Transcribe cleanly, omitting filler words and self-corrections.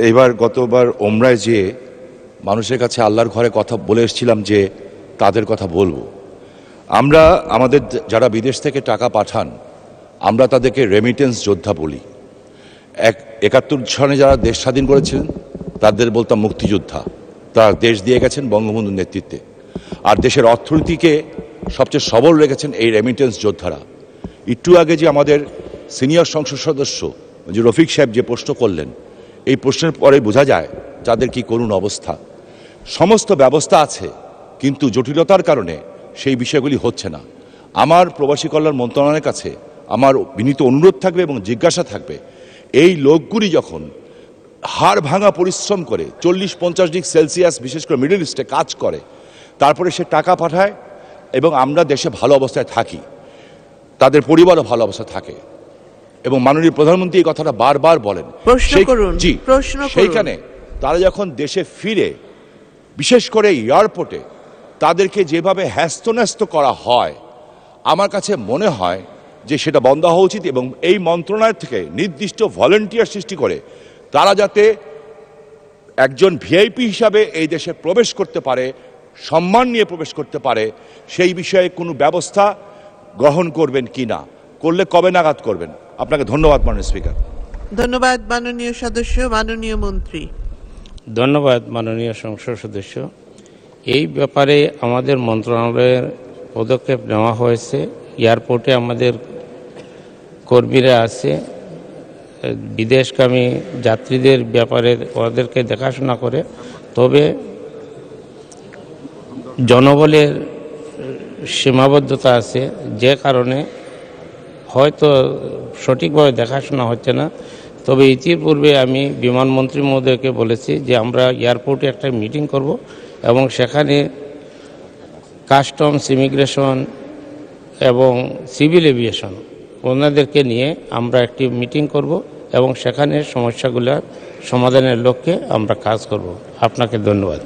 এবার গতবার ওমরায় যেয়ে মানুষের কাছে আল্লাহর ঘরে কথা বলে এসেছিলাম যে তাদের কথা বলবো। আমরা আমাদের যারা বিদেশ থেকে টাকা পাঠান আমরা তাদেরকে রেমিটেন্স যোদ্ধা বলি। 71 সনে যারা দেশ স্বাধীন করেছিলেন তাদের বলতাম মুক্তিযোদ্ধা। তারা দেশ দিয়ে গেছেন বঙ্গবন্ধুর নেতৃত্বে, আর দেশের অর্থনীতিকে সবচেয়ে সবল রেখেছেন এই রেমিটেন্স যোদ্ধারা। একটু আগে যে আমাদের সিনিয়র সংসদ সদস্য যে রফিক সাহেব যে প্রশ্ন করলেন, এই প্রশ্নের পরে বোঝা যায় যাদের কি করুণ অবস্থা। সমস্ত ব্যবস্থা আছে কিন্তু জটিলতার কারণে সেই বিষয়গুলি হচ্ছে না। আমার প্রবাসী কল্যাণ মন্ত্রণালয়ের কাছে আমার বিনীত অনুরোধ থাকবে এবং জিজ্ঞাসা থাকবে, এই লোকগুলি যখন হাড় ভাঙা পরিশ্রম করে 40-50 ডিগ্রি সেলসিয়াস বিশেষ করে মিডল ইস্টে কাজ করে, তারপরে সে টাকা পাঠায় এবং আমরা দেশে ভালো অবস্থায় থাকি, তাদের পরিবারও ভালো অবস্থায় থাকে। এবং মাননীয় প্রধানমন্ত্রী এই কথাটা বারবার বলেন। সেইখানে তারা যখন দেশে ফিরে, বিশেষ করে এয়ারপোর্টে তাদেরকে যেভাবে হ্যাস্তন্যস্ত করা হয়, আমার কাছে মনে হয় যে সেটা বন্ধ হওয়া উচিত এবং এই মন্ত্রণালয় থেকে নির্দিষ্ট ভলেন্টিয়ার সৃষ্টি করে তারা যাতে একজন ভিআইপি হিসাবে এই দেশে প্রবেশ করতে পারে, সম্মান নিয়ে প্রবেশ করতে পারে, সেই বিষয়ে কোনো ব্যবস্থা গ্রহণ করবেন কি না, করলে কবে নাগাদ করবেন? আপনাকে ধন্যবাদ মাননীয় স্পিকার। ধন্যবাদ মাননীয় সদস্য। মাননীয় মন্ত্রী। ধন্যবাদ মাননীয় সংসদ সদস্য। এই ব্যাপারে আমাদের মন্ত্রণালয়ের পদক্ষেপ নেওয়া হয়েছে। এয়ারপোর্টে আমাদের কর্মীরা আছে, বিদেশগামী যাত্রীদের ব্যাপারে ওদেরকে দেখাশোনা করে। তবে জনবলের সীমাবদ্ধতা আছে, যে কারণে হয়তো সঠিকভাবে দেখাশোনা হচ্ছে না। তবে ইতিপূর্বে আমি বিমানমন্ত্রী মহোদয়কে বলেছি যে আমরা এয়ারপোর্টে একটা মিটিং করব এবং সেখানে কাস্টমস, ইমিগ্রেশন এবং সিভিল এভিয়েশন ওনাদেরকে নিয়ে আমরা একটি মিটিং করব এবং সেখানে সমস্যাগুলোর সমাধানের লক্ষ্যে আমরা কাজ করব। আপনাকে ধন্যবাদ।